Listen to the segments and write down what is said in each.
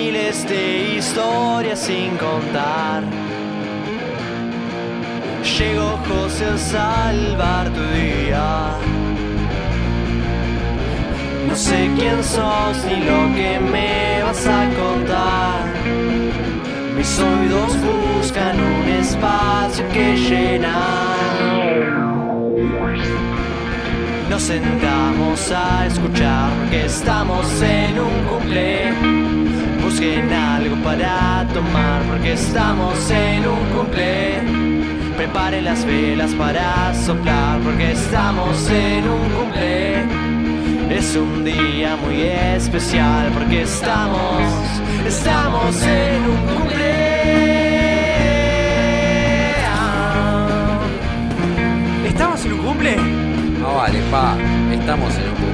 miles de historias sin contar. Llegó José a salvar tu día. No sé quién sos ni lo que me vas a contar. Mis oídos buscan un espacio que llenar. Nos sentamos a escuchar porque estamos en un cumple. Busquen algo para tomar porque estamos en un cumple. Preparen las velas para soplar porque estamos en un cumple. Es un día muy especial porque estamos en un cumple. ¿Estamos en un cumple? No vale, pa, estamos en un cumple.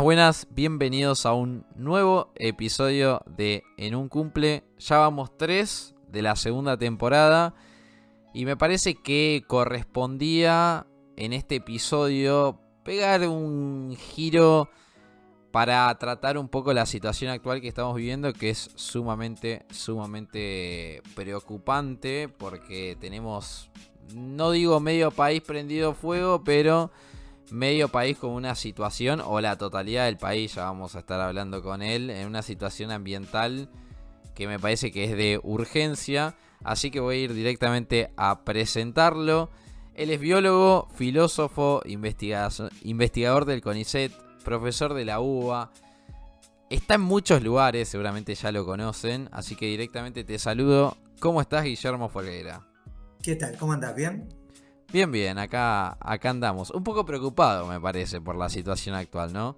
Buenas, bienvenidos a un nuevo episodio de En un cumple. Ya vamos 3 de la segunda temporada y me parece que correspondía en este episodio pegar un giro para tratar un poco la situación actual que estamos viviendo, que es sumamente preocupante porque tenemos, no digo medio país prendido fuego, pero medio país con una situación, o la totalidad del país, ya vamos a estar hablando con él, en una situación ambiental que me parece que es de urgencia, así que voy a ir directamente a presentarlo. Él es biólogo, filósofo, investigador del CONICET, profesor de la UBA, está en muchos lugares, seguramente ya lo conocen, así que directamente te saludo. ¿Cómo estás, Guillermo Folguera? ¿Qué tal? ¿Cómo andás? ¿Bien? Bien, acá andamos. Un poco preocupado, me parece, por la situación actual, ¿no?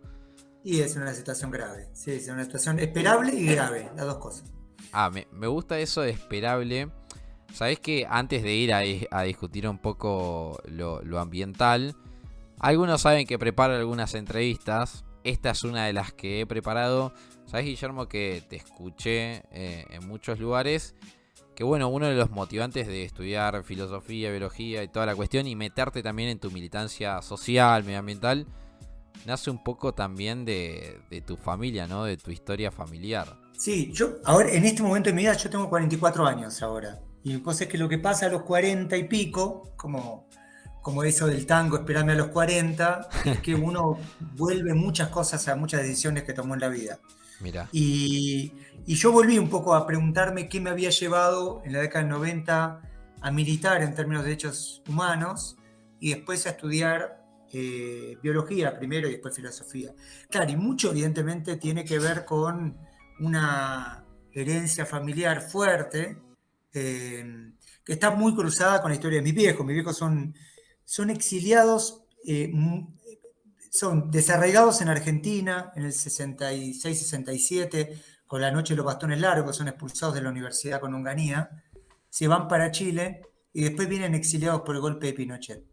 Y es una situación grave. Sí, es una situación esperable y grave, las dos cosas. Me gusta eso de esperable. Sabés que antes de ir a discutir un poco lo ambiental, algunos saben que preparo algunas entrevistas. Esta es una de las que he preparado. Sabés, Guillermo, que te escuché en muchos lugares. Que bueno, uno de los motivantes de estudiar filosofía, biología y toda la cuestión y meterte también en tu militancia social, medioambiental, nace un poco también de tu familia, ¿no? De tu historia familiar. Sí, yo ahora, en este momento de mi vida, yo tengo 44 años ahora. Y pues es que lo que pasa a los 40 y pico, como eso del tango, esperarme a los 40, es que uno vuelve muchas cosas a muchas decisiones que tomó en la vida. Mirá. Y yo volví un poco a preguntarme qué me había llevado en la década del 90 a militar en términos de derechos humanos y después a estudiar biología primero y después filosofía. Claro, y mucho evidentemente tiene que ver con una herencia familiar fuerte que está muy cruzada con la historia de mis viejos. Mis viejos son exiliados, son desarraigados en Argentina en el 66-67, con la noche de los bastones largos, son expulsados de la universidad con Onganía, se van para Chile y después vienen exiliados por el golpe de Pinochet.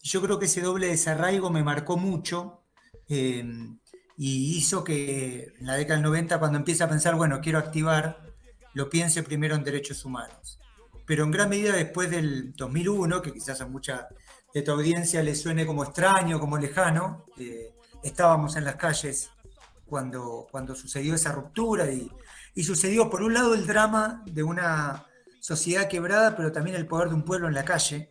Y yo creo que ese doble desarraigo me marcó mucho y hizo que en la década del 90, cuando empiece a pensar, bueno, quiero activar, lo piense primero en derechos humanos. Pero en gran medida después del 2001, que quizás a mucha de tu audiencia le suene como extraño, como lejano, estábamos en las calles cuando sucedió esa ruptura y sucedió por un lado el drama de una sociedad quebrada, pero también el poder de un pueblo en la calle,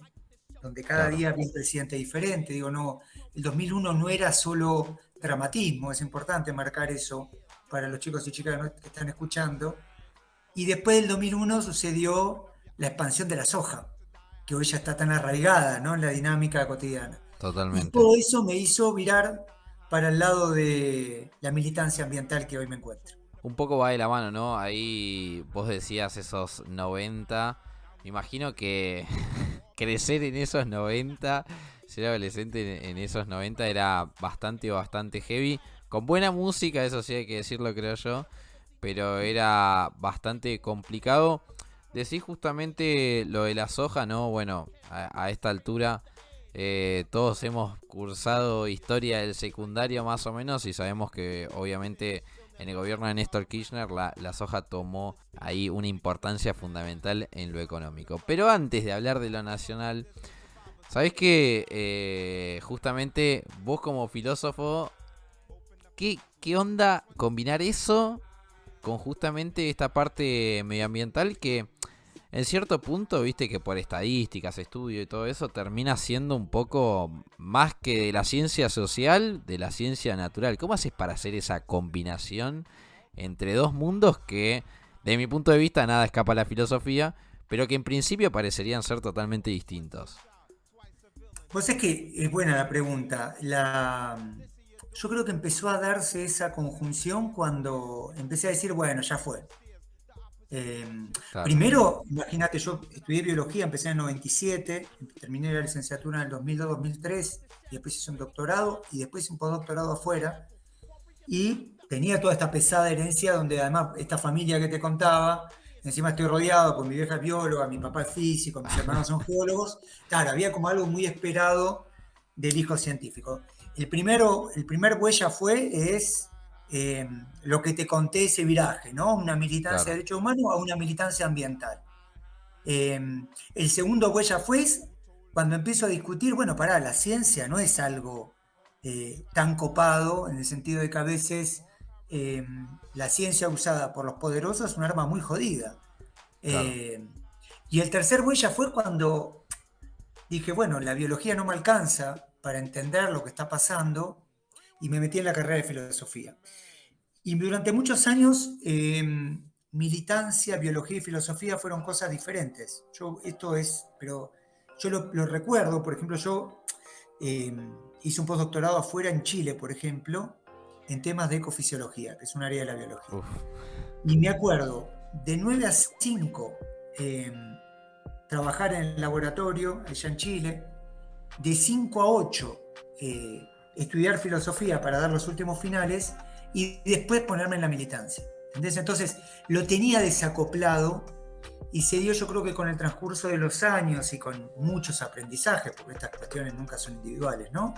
donde cada día había un presidente diferente. Digo, no, el 2001 no era solo dramatismo, es importante marcar eso para los chicos y chicas que están escuchando. Y después del 2001 sucedió la expansión de la soja, que hoy ya está tan arraigada, ¿no?, en la dinámica cotidiana. Totalmente. Y todo eso me hizo virar para el lado de la militancia ambiental que hoy me encuentro. Un poco va de la mano, ¿no? Ahí vos decías esos 90. Me imagino que crecer en esos 90, ser adolescente en esos 90 era bastante heavy. Con buena música, eso sí hay que decirlo, creo yo. Pero era bastante complicado. Decís justamente lo de la soja, ¿no? Bueno, a esta altura todos hemos cursado historia del secundario más o menos y sabemos que obviamente en el gobierno de Néstor Kirchner la soja tomó ahí una importancia fundamental en lo económico. Pero antes de hablar de lo nacional, ¿sabés que justamente vos como filósofo, qué onda combinar eso con justamente esta parte medioambiental que en cierto punto, viste que por estadísticas, estudio y todo eso, termina siendo un poco más que de la ciencia social, de la ciencia natural? ¿Cómo haces para hacer esa combinación entre dos mundos que, de mi punto de vista, nada escapa a la filosofía, pero que en principio parecerían ser totalmente distintos? Pues es que es buena la pregunta. Yo creo que empezó a darse esa conjunción cuando empecé a decir, bueno, ya fue. Claro, Primero, imagínate, yo estudié biología, empecé en el 97, terminé la licenciatura en el 2002-2003, y después hice un doctorado, y después hice un postdoctorado afuera, y tenía toda esta pesada herencia donde además esta familia que te contaba, encima estoy rodeado con mi vieja es bióloga, mi papá es físico, mis hermanos son geólogos, claro, había como algo muy esperado del hijo científico. El primer huella es lo que te conté, ese viraje, ¿no? Una militancia claro, de derechos humanos a una militancia ambiental. El segundo huella fue cuando empiezo a discutir, bueno, pará, la ciencia no es algo tan copado, en el sentido de que a veces la ciencia usada por los poderosos es un arma muy jodida. claro, Y el tercer huella fue cuando dije, bueno, la biología no me alcanza para entender lo que está pasando, y me metí en la carrera de filosofía. Y durante muchos años, militancia, biología y filosofía fueron cosas diferentes. Pero yo lo recuerdo, por ejemplo, yo hice un postdoctorado afuera en Chile, por ejemplo, en temas de ecofisiología, que es un área de la biología. uf, Y me acuerdo, de 9 a 5, trabajar en el laboratorio allá en Chile, de 5 a 8, estudiar filosofía para dar los últimos finales, y después ponerme en la militancia. ¿Entendés? Entonces lo tenía desacoplado, y se dio, yo creo que con el transcurso de los años y con muchos aprendizajes, porque estas cuestiones nunca son individuales, ¿no?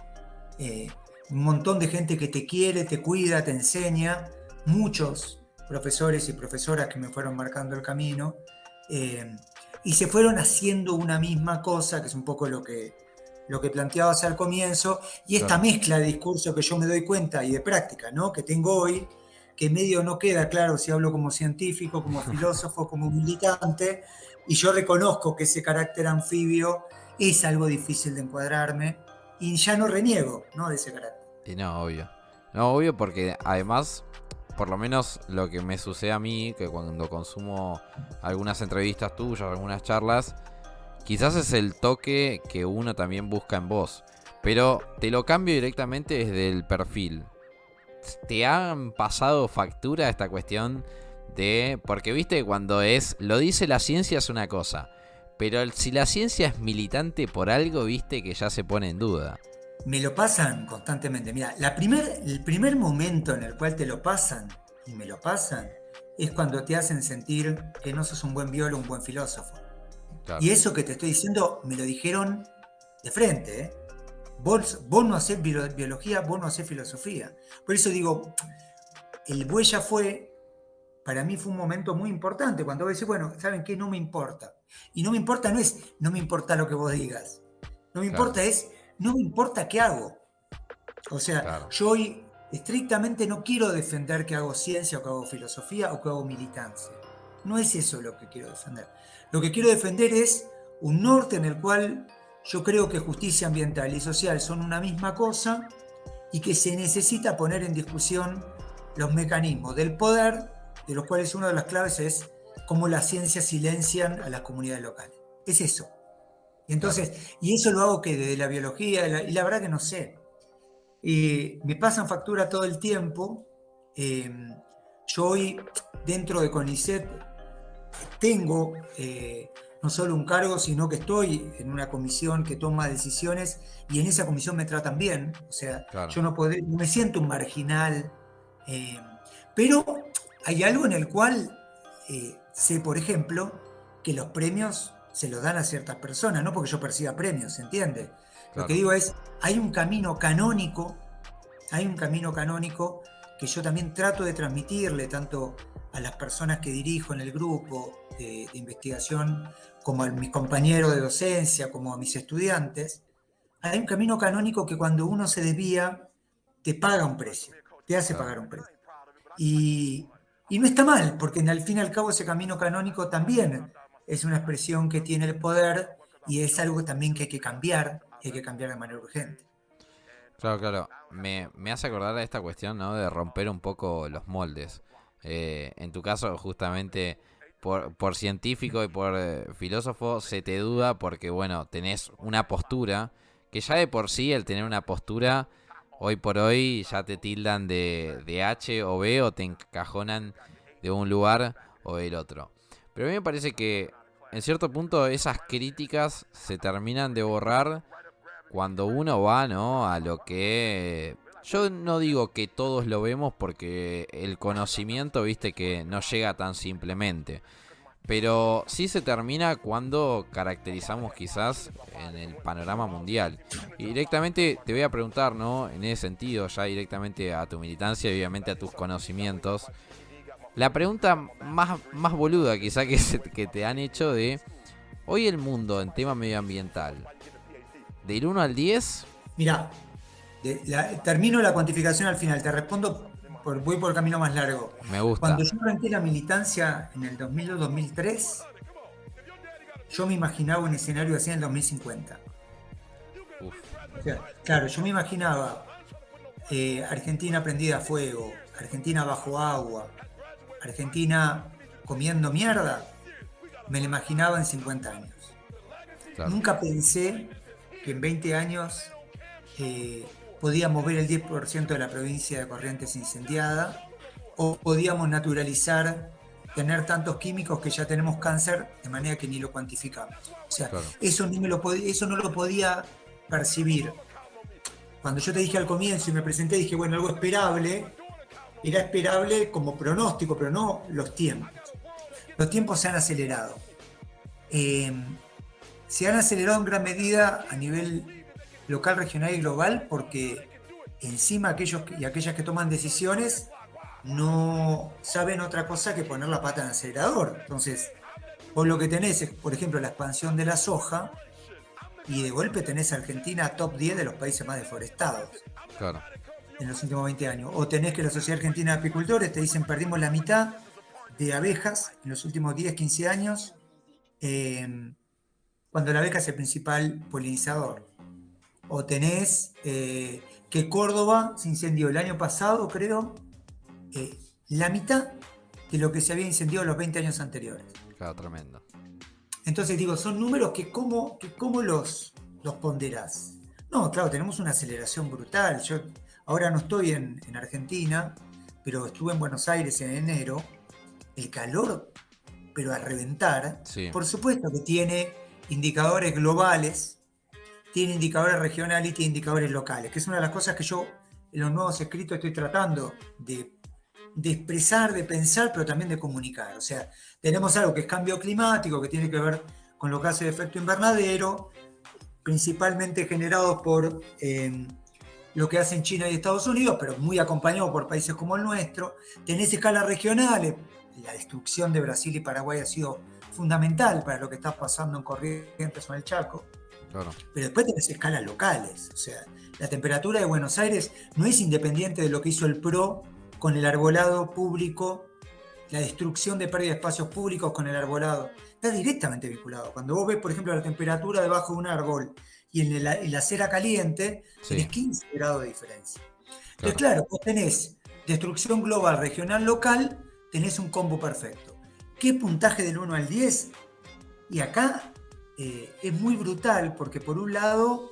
Un montón de gente que te quiere, te cuida, te enseña, muchos profesores y profesoras que me fueron marcando el camino, y se fueron haciendo una misma cosa, que es un poco lo que planteabas al comienzo, y esta claro. mezcla de discurso que yo me doy cuenta y de práctica, ¿no?, que tengo hoy, que medio no queda claro si hablo como científico, como filósofo, como militante, y yo reconozco que ese carácter anfibio es algo difícil de encuadrarme, y ya no reniego, ¿no?, de ese carácter. Y no, obvio. No, obvio porque además, por lo menos lo que me sucede a mí, que cuando consumo algunas entrevistas tuyas, algunas charlas, quizás es el toque que uno también busca en vos. Pero te lo cambio directamente desde el perfil. ¿Te han pasado factura esta cuestión de...? Porque viste, cuando lo dice la ciencia es una cosa, pero si la ciencia es militante por algo, viste que ya se pone en duda. Me lo pasan constantemente. Mira, el primer momento en el cual te lo pasan, y me lo pasan, es cuando te hacen sentir que no sos un buen biólogo, un buen filósofo. Claro, Y eso que te estoy diciendo, me lo dijeron de frente, ¿eh? Vos no hacés biología, vos no hacés filosofía. Por eso digo, el huella para mí fue un momento muy importante, cuando vos decís, bueno, ¿saben qué? No me importa. Y no me importa no me importa lo que vos digas. No me claro, importa no me importa qué hago. O sea, claro, yo hoy estrictamente no quiero defender que hago ciencia o que hago filosofía o que hago militancia. No es eso lo que quiero defender. Lo que quiero defender es un norte en el cual yo creo que justicia ambiental y social son una misma cosa, y que se necesita poner en discusión los mecanismos del poder, de los cuales una de las claves es cómo las ciencias silencian a las comunidades locales. Es eso. Y claro. entonces, y eso lo hago que desde la biología, y la verdad que no sé. Me pasan factura todo el tiempo. Yo hoy, dentro de CONICET, tengo no solo un cargo, sino que estoy en una comisión que toma decisiones, y en esa comisión me tratan bien. O sea, Claro, yo no me siento un marginal, pero hay algo en el cual sé, por ejemplo, que los premios se los dan a ciertas personas, no porque yo perciba premios, ¿se entiende? Lo que claro, digo es, hay un camino canónico que yo también trato de transmitirle tanto a las personas que dirijo en el grupo de investigación, como a mis compañeros de docencia, como a mis estudiantes. Hay un camino canónico que cuando uno se desvía, te paga un precio, te hace pagar un precio. Y no está mal, porque al fin y al cabo ese camino canónico también es una expresión que tiene el poder y es algo también que hay que cambiar de manera urgente. Claro. Me hace acordar a esta cuestión, ¿no? De romper un poco los moldes. En tu caso, justamente, por científico y por filósofo, se te duda porque, bueno, tenés una postura que ya de por sí el tener una postura, hoy por hoy ya te tildan de H o B o te encajonan de un lugar o del otro. Pero a mí me parece que en cierto punto esas críticas se terminan de borrar cuando uno va, ¿no? A lo que... Yo no digo que todos lo vemos porque el conocimiento, viste, que no llega tan simplemente. Pero sí se termina cuando caracterizamos quizás en el panorama mundial. Y directamente te voy a preguntar, ¿no? En ese sentido, ya directamente a tu militancia y obviamente a tus conocimientos. La pregunta más boluda quizás que te han hecho de... Hoy el mundo en tema medioambiental, del 1 al 10... Mirá, termino la cuantificación al final, te respondo, voy por el camino más largo. Me gusta. Cuando yo arranqué la militancia en el 2002-2003, yo me imaginaba un escenario así en el 2050. Uf. O sea, claro, yo me imaginaba Argentina prendida a fuego, Argentina bajo agua, Argentina comiendo mierda, me lo imaginaba en 50 años. Claro. Nunca pensé que en 20 años podíamos ver el 10% de la provincia de Corrientes incendiada, o podíamos naturalizar tener tantos químicos que ya tenemos cáncer de manera que ni lo cuantificamos. O sea, claro, eso no lo podía percibir. Cuando yo te dije al comienzo y me presenté, dije, bueno, algo esperable, era esperable como pronóstico, pero no los tiempos. Los tiempos se han acelerado. Se han acelerado en gran medida a nivel local, regional y global, porque encima aquellos y aquellas que toman decisiones no saben otra cosa que poner la pata en el acelerador. Entonces, vos lo que tenés es, por ejemplo, la expansión de la soja, y de golpe tenés a Argentina top 10 de los países más deforestados. Claro. En los últimos 20 años. O tenés que la Sociedad Argentina de Apicultores te dicen perdimos la mitad de abejas en los últimos 10, 15 años, cuando la abeja es el principal polinizador. O tenés que Córdoba se incendió el año pasado, creo, la mitad de lo que se había incendiado los 20 años anteriores. Claro, tremendo. Entonces digo, son números que cómo los ponderás. No, claro, tenemos una aceleración brutal. Yo ahora no estoy en Argentina, pero estuve en Buenos Aires en enero. El calor, pero a reventar. Sí. Por supuesto que tiene indicadores globales, tiene indicadores regionales y tiene indicadores locales, que es una de las cosas que yo en los nuevos escritos estoy tratando de expresar, de pensar, pero también de comunicar. O sea, tenemos algo que es cambio climático, que tiene que ver con los gases de efecto invernadero, principalmente generados por lo que hacen China y Estados Unidos, pero muy acompañado por países como el nuestro. Tenés escalas regionales. La destrucción de Brasil y Paraguay ha sido fundamental para lo que está pasando en Corrientes o en el Chaco. Claro. Pero después tenés escalas locales. O sea, la temperatura de Buenos Aires no es independiente de lo que hizo el PRO con el arbolado público, la destrucción de pérdida de espacios públicos con el arbolado. Está directamente vinculado. Cuando vos ves, por ejemplo, la temperatura debajo de un árbol y en la acera caliente, sí, tenés 15 grados de diferencia. Claro. Entonces, claro, vos tenés destrucción global, regional, local, tenés un combo perfecto. ¿Qué puntaje del 1 al 10? Y acá es muy brutal porque por un lado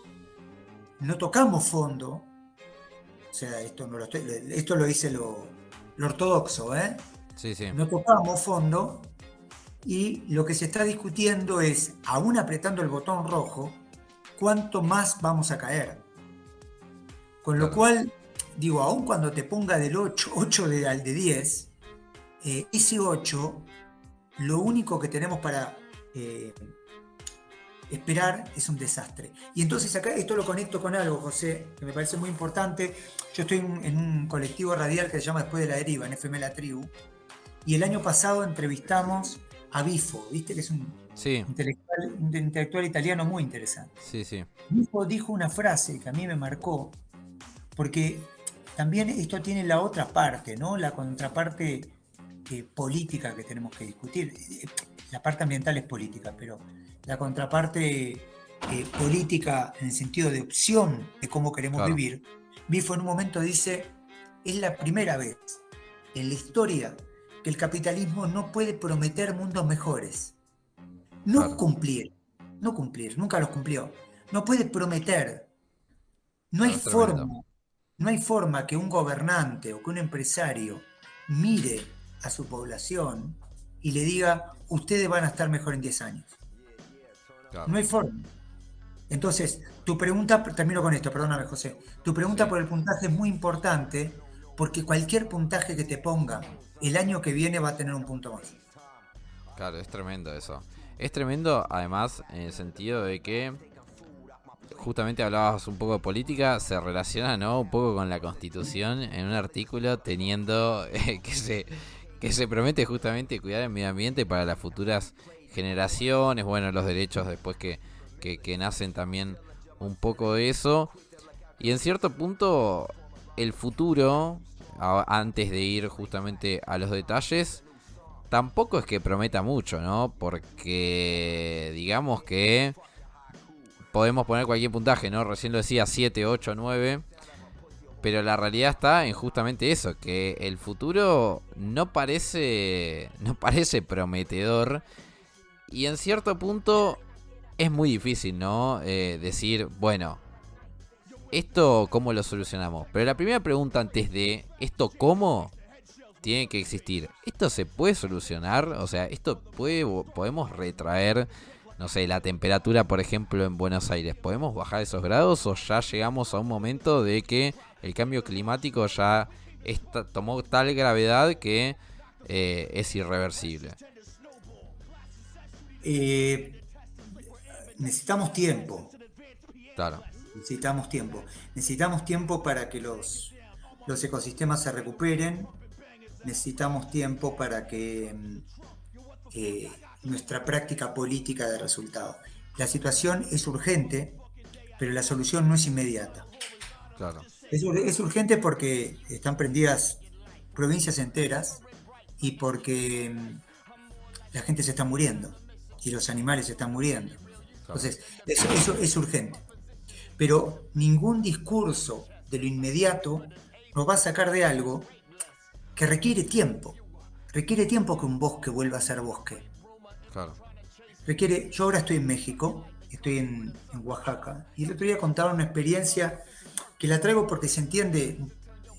no tocamos fondo. O sea, esto lo dice lo ortodoxo, ¿eh? Sí, sí. No tocamos fondo y lo que se está discutiendo es, aún apretando el botón rojo, cuánto más vamos a caer. Con lo cual, digo, aún cuando te ponga del 8 al de 10, ese 8, lo único que tenemos para esperar es un desastre. Y entonces acá esto lo conecto con algo, José, que me parece muy importante. Yo estoy en un colectivo radial que se llama Después de la Deriva, en FM La Tribu, y el año pasado entrevistamos a Bifo, ¿viste? Que es un intelectual italiano muy interesante. Sí, sí. Bifo dijo una frase que a mí me marcó, porque también esto tiene la otra parte, ¿no? La contraparte política que tenemos que discutir. La parte ambiental es política, pero la contraparte política en el sentido de opción de cómo queremos vivir. Bifo en un momento dice, es la primera vez en la historia que el capitalismo no puede prometer mundos mejores. No cumplir, nunca los cumplió. No puede prometer. No hay forma que un gobernante o que un empresario mire a su población y le diga, ustedes van a estar mejor en 10 años. Claro. No hay forma. Entonces, tu pregunta, termino con esto, perdóname, José. Tu pregunta por el puntaje es muy importante porque cualquier puntaje que te ponga el año que viene va a tener un punto más. Claro, es tremendo eso. Es tremendo, además, en el sentido de que justamente hablabas un poco de política, se relaciona, ¿no?, un poco con la Constitución en un artículo teniendo que se promete justamente cuidar el medio ambiente para las futuras generaciones, bueno, los derechos después que nacen también un poco de eso. Y en cierto punto, el futuro, antes de ir justamente a los detalles, tampoco es que prometa mucho, ¿no? Porque digamos que podemos poner cualquier puntaje, ¿no? Recién lo decía, 7, 8, 9. Pero la realidad está en justamente eso, que el futuro no parece prometedor. Y en cierto punto es muy difícil, ¿no? Decir, bueno, ¿esto cómo lo solucionamos? Pero la primera pregunta antes de ¿esto cómo? Tiene que existir. ¿Esto se puede solucionar? O sea, podemos retraer, no sé, la temperatura, por ejemplo, en Buenos Aires. ¿Podemos bajar esos grados o ya llegamos a un momento de que el cambio climático ya tomó tal gravedad que es irreversible? Necesitamos tiempo. Claro. Necesitamos tiempo para que los ecosistemas se recuperen. Necesitamos tiempo para que nuestra práctica política dé resultado. La situación es urgente, pero la solución no es inmediata. Claro. Es urgente porque están prendidas provincias enteras y porque la gente se está muriendo y los animales se están muriendo. Claro. Entonces, eso es urgente. Pero ningún discurso de lo inmediato nos va a sacar de algo que requiere tiempo. Requiere tiempo que un bosque vuelva a ser bosque. Claro. Yo ahora estoy en México, estoy en Oaxaca, y el otro día contaba una experiencia que la traigo porque se entiende,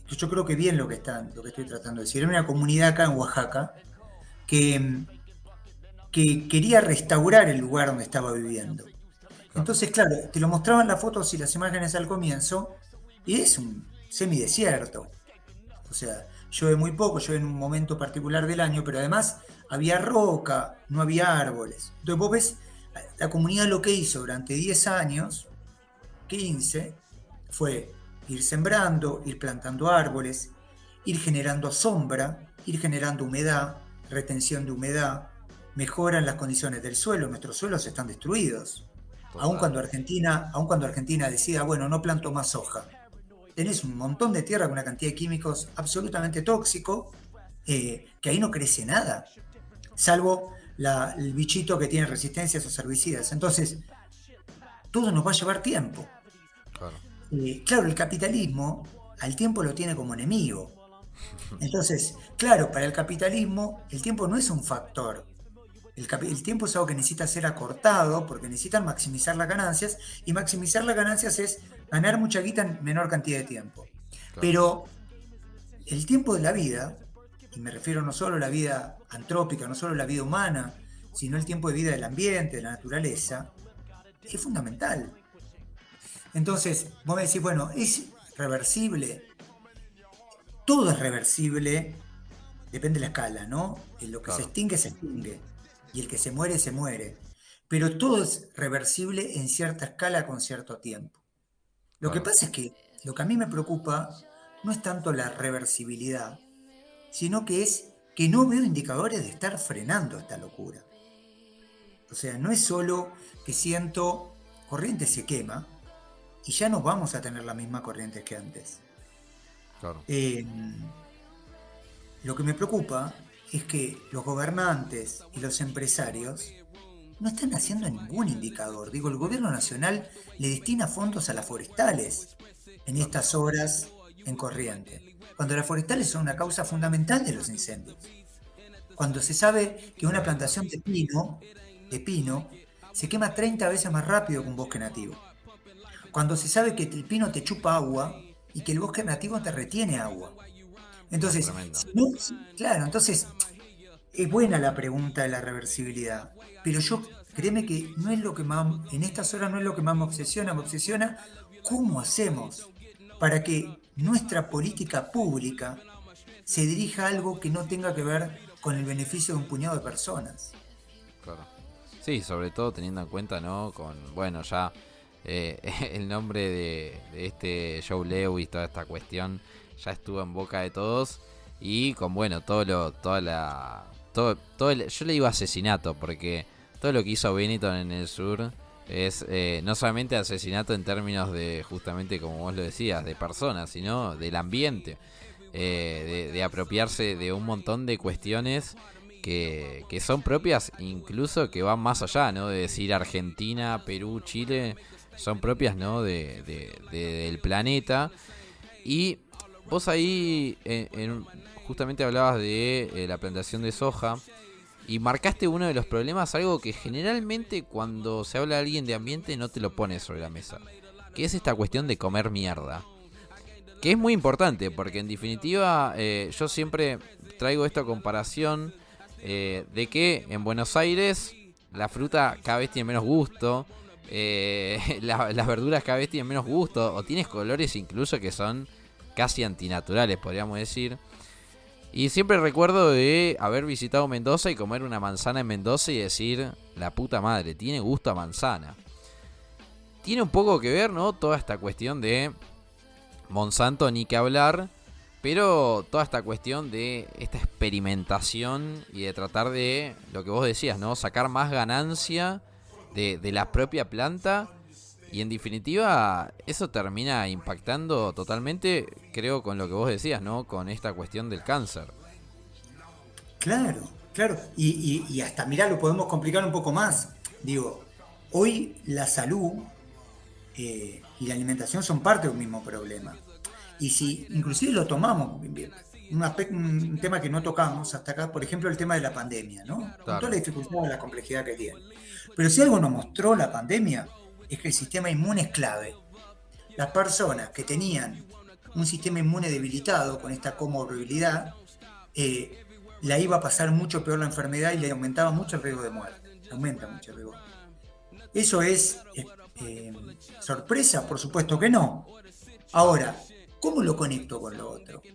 yo creo que bien lo que estoy tratando de decir. Era una comunidad acá en Oaxaca que quería restaurar el lugar donde estaba viviendo. Entonces, claro, te lo mostraban las fotos y las imágenes al comienzo, y es un semidesierto. O sea, llueve muy poco, llueve en un momento particular del año, pero además había roca, no había árboles. Entonces vos ves, la comunidad lo que hizo durante 10 años, 15, fue ir sembrando, ir plantando árboles, ir generando sombra, ir generando humedad, retención de humedad, mejoran las condiciones del suelo. Nuestros suelos están destruidos. Aun cuando Argentina decida, bueno, no planto más soja, tenés un montón de tierra con una cantidad de químicos absolutamente tóxicos, que ahí no crece nada, salvo el bichito que tiene resistencia a esos herbicidas. Entonces, todo nos va a llevar tiempo. Claro. Claro, el capitalismo al tiempo lo tiene como enemigo. Entonces, claro, para el capitalismo el tiempo no es un factor. El tiempo es algo que necesita ser acortado porque necesitan maximizar las ganancias, y maximizar las ganancias es ganar mucha guita en menor cantidad de tiempo. Claro. Pero el tiempo de la vida, y me refiero no solo a la vida antrópica, no solo a la vida humana, sino el tiempo de vida del ambiente, de la naturaleza, es fundamental. Entonces, vos me decís, bueno, ¿es reversible? Todo es reversible, depende de la escala, ¿no? Lo que se extingue, se extingue. Y el que se muere, se muere. pero todo es reversible en cierta escala con cierto tiempo. Lo que Claro. pasa es que lo que a mí me preocupa no es tanto la reversibilidad, sino que es que no veo indicadores de estar frenando esta locura. O sea, no es solo que siento corriente se quema y ya no vamos a tener la misma corriente que antes. Claro. Eh, lo que me preocupa es que los gobernantes y los empresarios no están haciendo ningún indicador. Digo, el gobierno nacional le destina fondos a las forestales en Claro. estas horas en corriente, cuando las forestales son una causa fundamental de los incendios. Cuando se sabe que una Fundamental. plantación de pino, se quema 30 veces más rápido que un bosque nativo. Cuando se sabe que el pino te chupa agua y que el bosque nativo te retiene agua. No, Entonces, tremendo. claro, entonces es buena la pregunta de la reversibilidad, pero yo créeme que no es lo que más, en estas horas no es lo que más me obsesiona cómo hacemos para que nuestra política pública se dirija a algo que no tenga que ver con el beneficio de un puñado de personas. Claro. Sí, sobre todo teniendo en cuenta, ¿no? Con, bueno, ya el nombre de este Joe Lewis, toda esta cuestión, ya estuvo en boca de todos. Y con, bueno, yo le digo asesinato, porque todo lo que hizo Benetton en el sur es no solamente asesinato en términos de, justamente como vos lo decías, de personas, sino del ambiente. De apropiarse de un montón de cuestiones que son propias, incluso que van más allá, ¿no? De decir Argentina, Perú, Chile, son propias, ¿no? Del planeta. Y vos ahí justamente hablabas de la plantación de soja y marcaste uno de los problemas, algo que generalmente cuando se habla de alguien de ambiente no te lo pone sobre la mesa, que es esta cuestión de comer mierda. Que es muy importante, porque en definitiva yo siempre traigo esta comparación de que en Buenos Aires la fruta cada vez tiene menos gusto, las verduras cada vez tienen menos gusto, o tienes colores incluso que son casi antinaturales, podríamos decir. Y siempre recuerdo de haber visitado Mendoza y comer una manzana en Mendoza y decir, la puta madre, tiene gusto a manzana. Tiene un poco que ver, ¿no? Toda esta cuestión de Monsanto, ni que hablar, pero toda esta cuestión de esta experimentación y de tratar de, lo que vos decías, ¿no? Sacar más ganancia de la propia planta. Y en definitiva, eso termina impactando totalmente, creo, con lo que vos decías, ¿no? Con esta cuestión del cáncer. Claro, claro. Y hasta, mirá, lo podemos complicar un poco más. Digo, hoy la salud y la alimentación son parte de un mismo problema. Y si inclusive lo tomamos, un tema que no tocamos hasta acá, por ejemplo, el tema de la pandemia, ¿no? Con toda Claro, la dificultad y la complejidad que tiene. Pero si algo nos mostró la pandemia, es que el sistema inmune es clave. Las personas que tenían un sistema inmune debilitado con esta comorbilidad, la iba a pasar mucho peor la enfermedad y le aumentaba mucho el riesgo de muerte. Aumenta mucho el riesgo. ¿Eso es sorpresa? Por supuesto que no. Ahora, ¿cómo lo conecto con lo otro?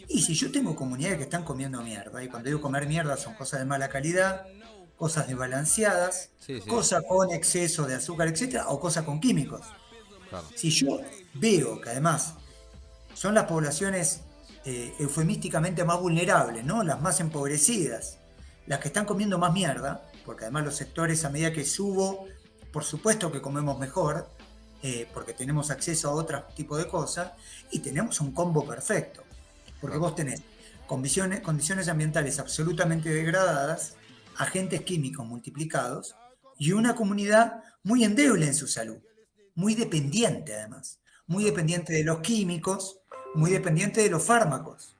Y si yo tengo comunidades que están comiendo mierda, y cuando digo comer mierda son cosas de mala calidad, cosas desbalanceadas, sí, sí, cosas con exceso de azúcar, etcétera, o cosas con químicos. claro, Si yo veo que además son las poblaciones eufemísticamente más vulnerables, ¿no? Las más empobrecidas, las que están comiendo más mierda, porque además los sectores a medida que subo, por supuesto que comemos mejor, porque tenemos acceso a otro tipo de cosas, y tenemos un combo perfecto, porque claro, vos tenés condiciones ambientales absolutamente degradadas, agentes químicos multiplicados, y una comunidad muy endeble en su salud, muy dependiente además, muy claro. dependiente de los químicos, muy dependiente de los fármacos.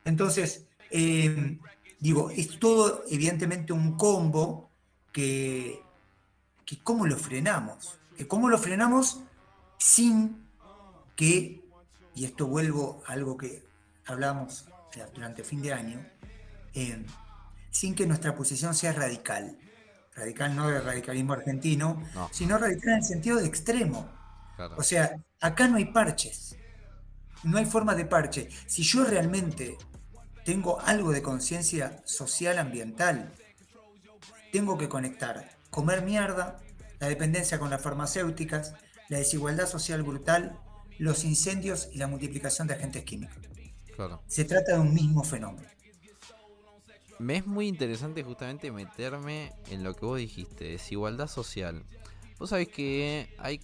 Entonces, digo, es todo evidentemente un combo que, ¿cómo lo frenamos? ¿Cómo lo frenamos sin que, y esto vuelvo a algo que hablamos durante fin de año, eh, sin que nuestra posición sea radical? Radical no de radicalismo argentino, No, sino radical en el sentido de extremo. claro, O sea, acá no hay parches, no hay forma de parche. Si yo realmente tengo algo de conciencia social ambiental, tengo que conectar comer mierda, la dependencia con las farmacéuticas, la desigualdad social brutal, los incendios y la multiplicación de agentes químicos. Claro. Se trata de un mismo fenómeno. Me es muy interesante justamente meterme en lo que vos dijiste, desigualdad social. Vos sabés que hay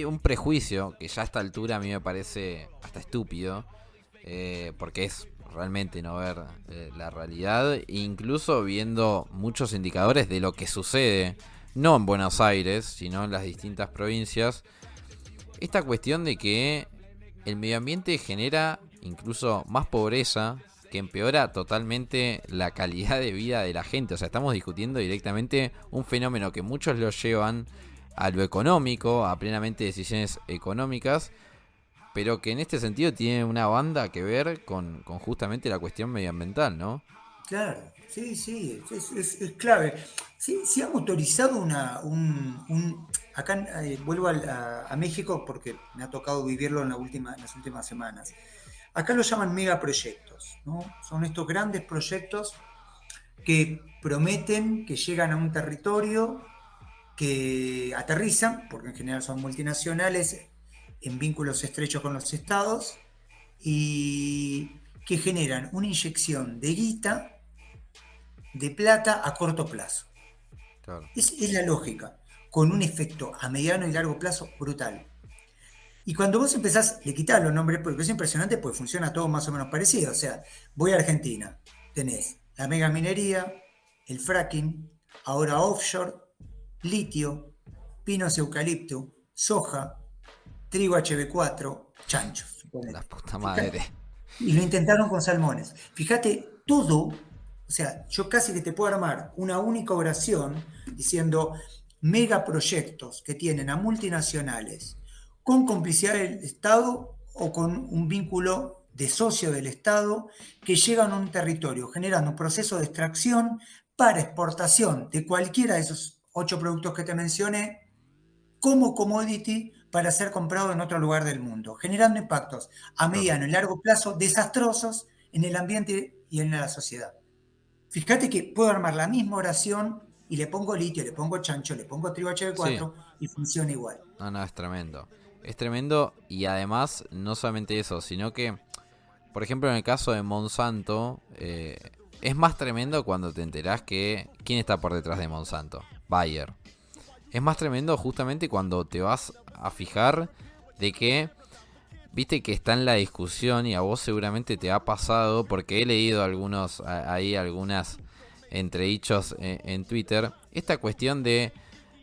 un prejuicio que ya a esta altura a mí me parece hasta estúpido, porque es realmente no ver la realidad, incluso viendo muchos indicadores de lo que sucede, no en Buenos Aires, sino en las distintas provincias. Esta cuestión de que el medio ambiente genera incluso más pobreza, que empeora totalmente la calidad de vida de la gente. O sea, estamos discutiendo directamente un fenómeno que muchos lo llevan a lo económico, a plenamente decisiones económicas, pero que en este sentido tiene una banda que ver con justamente la cuestión medioambiental, ¿no? Claro, sí, es clave. Sí, se ha motorizado acá vuelvo a México porque me ha tocado vivirlo en las últimas semanas. Acá lo llaman megaproyectos, ¿no? Son estos grandes proyectos que prometen que llegan a un territorio, que aterrizan, porque en general son multinacionales, en vínculos estrechos con los estados, y que generan una inyección de guita, de plata a corto plazo. Claro. Es la lógica, con un efecto a mediano y largo plazo brutal. Y cuando vos empezás, le quitas los nombres, porque es impresionante, pues funciona todo más o menos parecido. O sea, voy a Argentina, tenés la mega minería, el fracking, ahora offshore, litio, pinos eucalipto, soja, trigo HB4, chanchos, suponete. La puta madre. Y lo intentaron con salmones. Fíjate, todo, o sea, yo casi que te puedo armar una única oración diciendo megaproyectos que tienen a multinacionales con complicidad del Estado o con un vínculo de socio del Estado que llegan a un territorio generando un proceso de extracción para exportación de cualquiera de esos 8 productos que te mencioné como commodity para ser comprado en otro lugar del mundo, generando impactos a mediano y largo plazo desastrosos en el ambiente y en la sociedad. Fíjate que puedo armar la misma oración y le pongo litio, le pongo chancho, le pongo trigo HB4 y funciona igual. No, es tremendo. Es tremendo y además no solamente eso, sino que, por ejemplo, en el caso de Monsanto, es más tremendo cuando te enterás que quién está por detrás de Monsanto, Bayer. Es más tremendo justamente cuando te vas a fijar de que, viste que está en la discusión y a vos seguramente te ha pasado, porque he leído algunas entredichos en Twitter, esta cuestión de,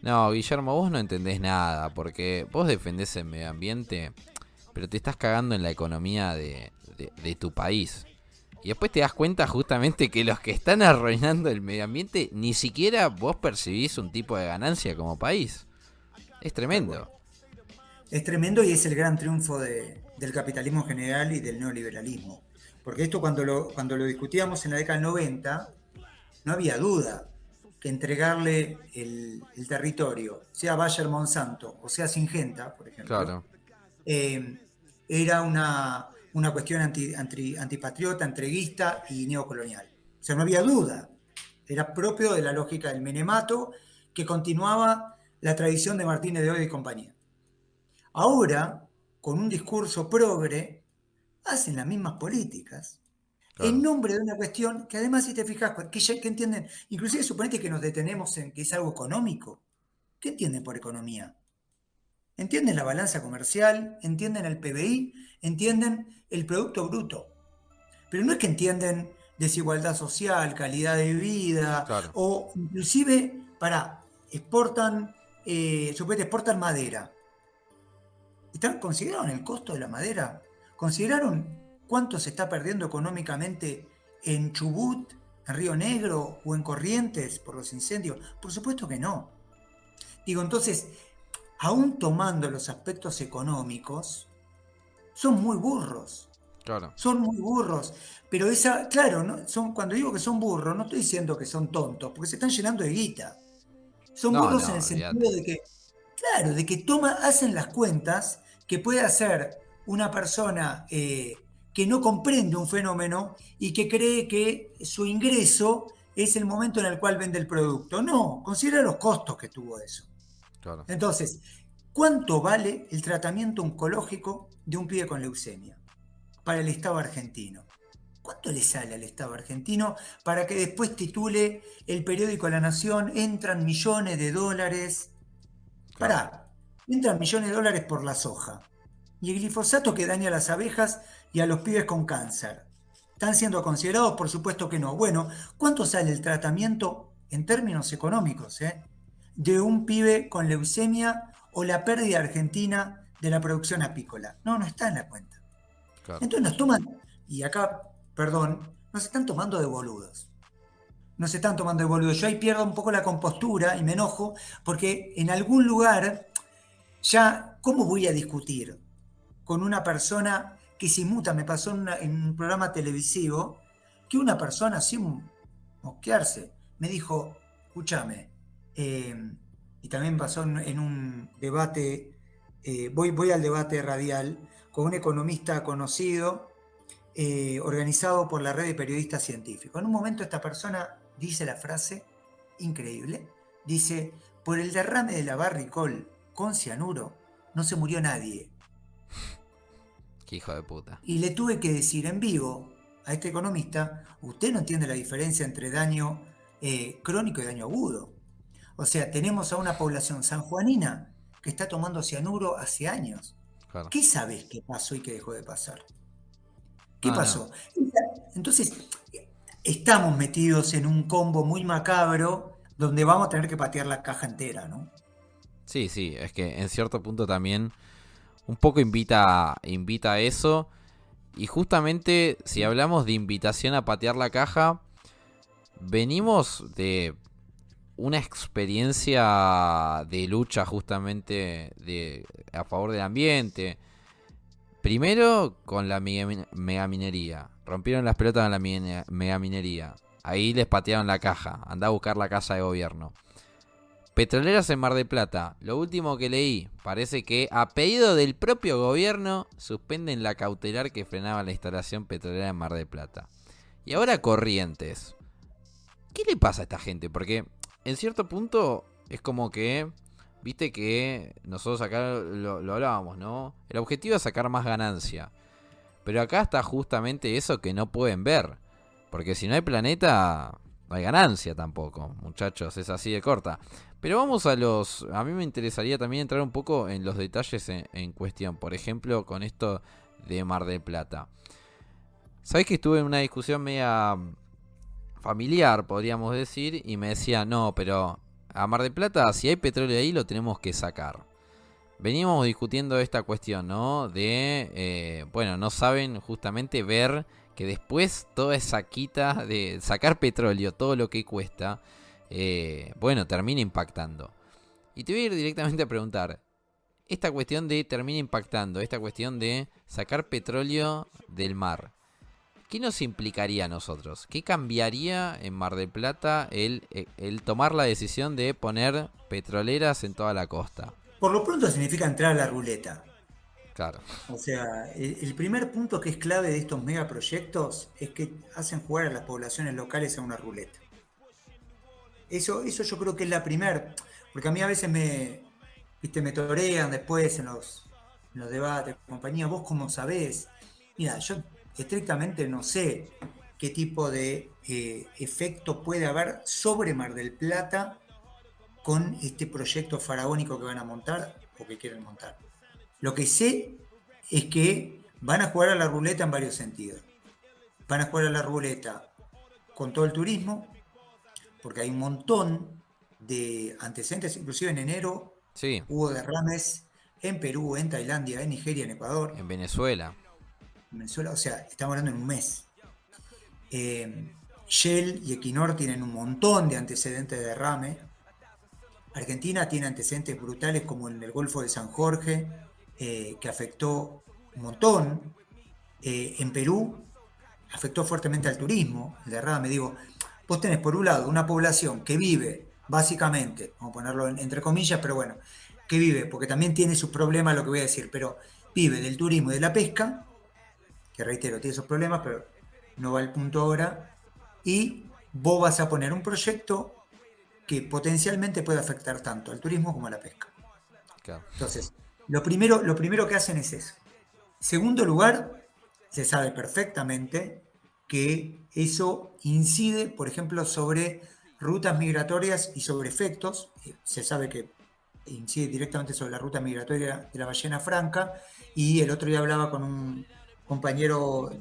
no, Guillermo, vos no entendés nada, porque vos defendés el medio ambiente, pero te estás cagando en la economía de tu país. Y después te das cuenta justamente que los que están arruinando el medio ambiente, ni siquiera vos percibís un tipo de ganancia como país. Es tremendo. Es tremendo y es el gran triunfo del capitalismo general y del neoliberalismo. Porque esto cuando lo discutíamos en la década del 90, no había duda que entregarle el territorio, sea Bayer Monsanto o sea Syngenta, por ejemplo, Claro. Era una cuestión antipatriota, entreguista y neocolonial. O sea, no había duda. Era propio de la lógica del menemato que continuaba la tradición de Martínez de Oz y compañía. Ahora, con un discurso progre, hacen las mismas políticas Claro. en nombre de una cuestión que además, si te fijas, que entienden, inclusive suponete que nos detenemos en que es algo económico. ¿Qué entienden por economía? Entienden la balanza comercial, entienden el PBI, entienden el Producto Bruto. Pero no es que entienden desigualdad social, calidad de vida, Claro. o inclusive, exportan madera. ¿Consideraron el costo de la madera? ¿Consideraron cuánto se está perdiendo económicamente en Chubut, en Río Negro o en Corrientes por los incendios? Por supuesto que no. Digo, entonces, aún tomando los aspectos económicos, son muy burros. Claro. Son muy burros. Pero claro, ¿no? Cuando digo que son burros, no estoy diciendo que son tontos, porque se están llenando de guita. Son burros en el sentido de que, claro, de que hacen las cuentas que puede hacer una persona que no comprende un fenómeno y que cree que su ingreso es el momento en el cual vende el producto. No, considera los costos que tuvo eso. Claro. Entonces, ¿cuánto vale el tratamiento oncológico de un pibe con leucemia para el Estado argentino? ¿Cuánto le sale al Estado argentino para que después titule el periódico La Nación, entran millones de dólares? Pará, entran millones de dólares por la soja. Y el glifosato que daña a las abejas y a los pibes con cáncer. ¿Están siendo considerados? Por supuesto que no. Bueno, ¿cuánto sale el tratamiento en términos económicos, de un pibe con leucemia o la pérdida argentina de la producción apícola? No, no está en la cuenta. Claro. Entonces nos toman, y acá, perdón, nos están tomando de boludos. Nos están tomando de boludos. Yo ahí pierdo un poco la compostura y me enojo porque en algún lugar ya, ¿cómo voy a discutir con una persona que se inmuta? Me pasó en un programa televisivo que una persona sin mosquearse me dijo, escúchame, y también pasó en un debate, voy al debate radial con un economista conocido, organizado por la red de periodistas científicos. En un momento esta persona dice la frase increíble, dice, por el derrame de la Barricol con cianuro no se murió nadie. Qué hijo de puta. Y le tuve que decir en vivo a este economista, usted no entiende la diferencia entre daño crónico y daño agudo. O sea, tenemos a una población sanjuanina que está tomando cianuro hace años. Claro. ¿Qué sabes qué pasó y qué dejó de pasar? ¿Qué No, pasó? Entonces, estamos metidos en un combo muy macabro donde vamos a tener que patear la caja entera, ¿no? Sí, es que en cierto punto también un poco invita a eso. Y justamente si hablamos de invitación a patear la caja, venimos de una experiencia de lucha justamente a favor del ambiente. Primero con la megaminería. Rompieron las pelotas en la megaminería. Ahí les patearon la caja. Andá a buscar la casa de gobierno. Petroleras en Mar del Plata. Lo último que leí, parece que a pedido del propio gobierno suspenden la cautelar que frenaba la instalación petrolera en Mar del Plata. Y ahora Corrientes. ¿Qué le pasa a esta gente? Porque en cierto punto es como que, viste que nosotros acá lo hablábamos, ¿no? El objetivo es sacar más ganancia. Pero acá está justamente eso que no pueden ver. Porque si no hay planeta, no hay ganancia tampoco, muchachos, es así de corta. Pero vamos a mí me interesaría también entrar un poco en los detalles en cuestión. Por ejemplo, con esto de Mar del Plata. ¿Sabés que estuve en una discusión media familiar, podríamos decir? Y me decía, no, pero a Mar del Plata, si hay petróleo ahí, lo tenemos que sacar. Venimos discutiendo esta cuestión, ¿no? Bueno, no saben justamente ver que después toda esa quita de sacar petróleo, todo lo que cuesta, bueno, termina impactando. Y te voy a ir directamente a preguntar, esta cuestión de termina impactando, esta cuestión de sacar petróleo del mar, ¿qué nos implicaría a nosotros? ¿Qué cambiaría en Mar del Plata el tomar la decisión de poner petroleras en toda la costa? Por lo pronto significa entrar a la ruleta. Claro. O sea, el primer punto que es clave de estos megaproyectos es que hacen jugar a las poblaciones locales a una ruleta. Eso yo creo que es la primera, porque a mí a veces me torean después en los debates, compañía, vos cómo sabés. Mira, yo estrictamente no sé qué tipo de efecto puede haber sobre Mar del Plata con este proyecto faraónico que van a montar o que quieren montar. Lo que sé es que van a jugar a la ruleta en varios sentidos. Van a jugar a la ruleta con todo el turismo, porque hay un montón de antecedentes, inclusive en enero Sí. hubo derrames en Perú, en Tailandia, en Nigeria, en Ecuador. En Venezuela. En Venezuela, o sea, estamos hablando en un mes. Shell y Equinor tienen un montón de antecedentes de derrame. Argentina tiene antecedentes brutales como en el Golfo de San Jorge, que afectó un montón. En Perú afectó fuertemente al turismo, el derrame. Digo, vos tenés por un lado una población que vive, básicamente, vamos a ponerlo entre comillas, pero bueno, que vive, porque también tiene sus problemas lo que voy a decir, pero vive del turismo y de la pesca, que reitero, tiene esos problemas, pero no va al punto ahora, y vos vas a poner un proyecto que potencialmente puede afectar tanto al turismo como a la pesca. Claro. Entonces, lo primero que hacen es eso. Segundo lugar, se sabe perfectamente que eso incide, por ejemplo, sobre rutas migratorias y sobre efectos. Se sabe que incide directamente sobre la ruta migratoria de la ballena franca, y el otro día hablaba con un compañero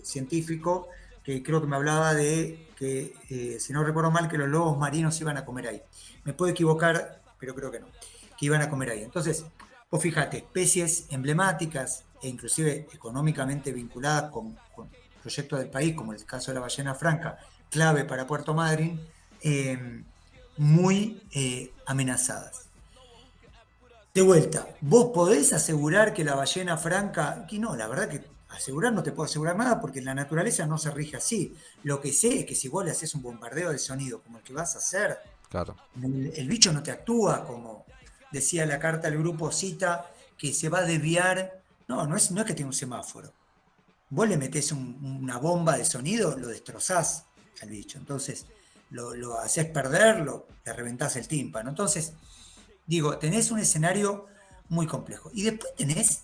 científico que creo que me hablaba de que, si no recuerdo mal, que los lobos marinos iban a comer ahí. Me puedo equivocar, pero creo que no, que iban a comer ahí. Entonces, vos fíjate, especies emblemáticas e inclusive económicamente vinculadas con proyectos del país, como el caso de la ballena franca, clave para Puerto Madryn, muy amenazadas. De vuelta, ¿vos podés asegurar que la ballena franca? Y no, la verdad que asegurar no te puedo asegurar nada porque la naturaleza no se rige así. Lo que sé es que si vos le haces un bombardeo de sonido como el que vas a hacer, Claro. el bicho no te actúa como decía la carta al grupo Cita, que se va a desviar. No, no es que tenga un semáforo. Vos le metés una bomba de sonido, lo destrozás al bicho. Entonces, lo haces perder, le reventás el tímpano. Entonces, digo, tenés un escenario muy complejo. Y después tenés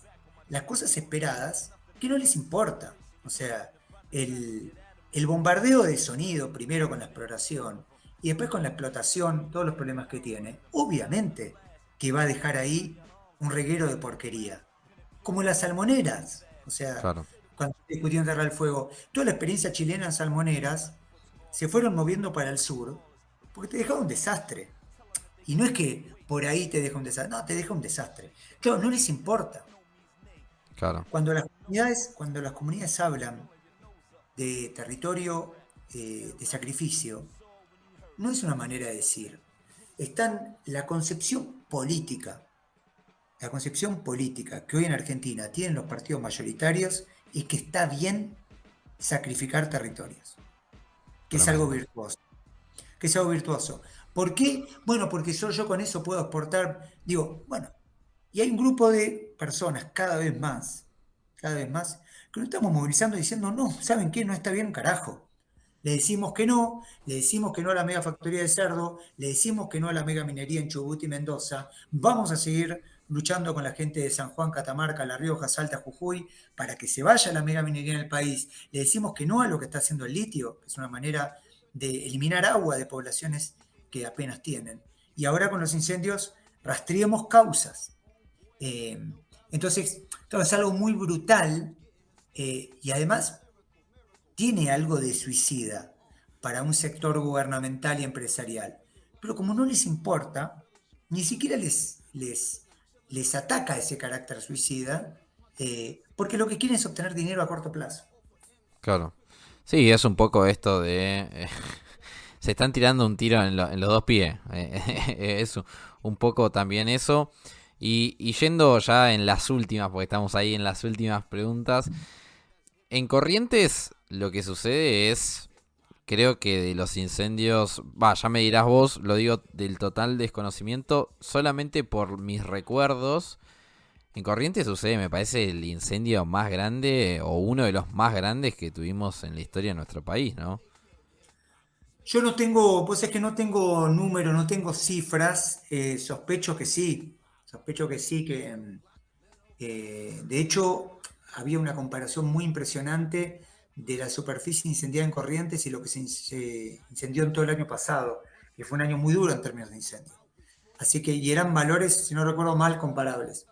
las cosas esperadas que no les importa. O sea, el bombardeo de sonido, primero con la exploración y después con la explotación, todos los problemas que tiene, obviamente que va a dejar ahí un reguero de porquería. Como las salmoneras. O sea, Claro. cuando se discutió en Tierra del Fuego, toda la experiencia chilena en salmoneras se fueron moviendo para el sur porque te dejaba un desastre. Y no es que por ahí te deja un desastre, no, te deja un desastre. Claro, no les importa. Claro. Cuando las comunidades hablan de territorio de sacrificio, no es una manera de decir. Están la concepción política que hoy en Argentina tienen los partidos mayoritarios es que está bien sacrificar territorios, que es algo Tremendo. virtuoso. Que es algo virtuoso. ¿Por qué? Bueno, porque solo yo con eso puedo exportar. Digo, bueno, y hay un grupo de personas cada vez más, que nos estamos movilizando diciendo, no, ¿saben qué? No está bien, carajo. Le decimos que no a la mega factoría de cerdo, le decimos que no a la mega minería en Chubut y Mendoza, vamos a seguir luchando con la gente de San Juan, Catamarca, La Rioja, Salta, Jujuy, para que se vaya la mega minería en el país. Le decimos que no a lo que está haciendo el litio, que es una manera de eliminar agua de poblaciones que apenas tienen. Y ahora con los incendios rastreemos causas. Eh, entonces, claro, es algo muy brutal y además tiene algo de suicida para un sector gubernamental y empresarial. Pero como no les importa, ni siquiera les ataca ese carácter suicida, porque lo que quieren es obtener dinero a corto plazo. Claro. Sí, es un poco esto de... se están tirando un tiro en los dos pies. Es un poco también eso. Y yendo ya en las últimas, porque estamos ahí en las últimas preguntas. En Corrientes lo que sucede es, creo que de los incendios, ya me dirás vos, lo digo del total desconocimiento, solamente por mis recuerdos. En Corrientes sucede, me parece, el incendio más grande o uno de los más grandes que tuvimos en la historia de nuestro país, ¿no? Yo no tengo, pues es que no tengo números, no tengo cifras, sospecho que sí, de hecho había una comparación muy impresionante de la superficie incendiada en Corrientes y lo que se incendió en todo el año pasado, que fue un año muy duro en términos de incendio. Así que, y eran valores, si no recuerdo mal, comparables.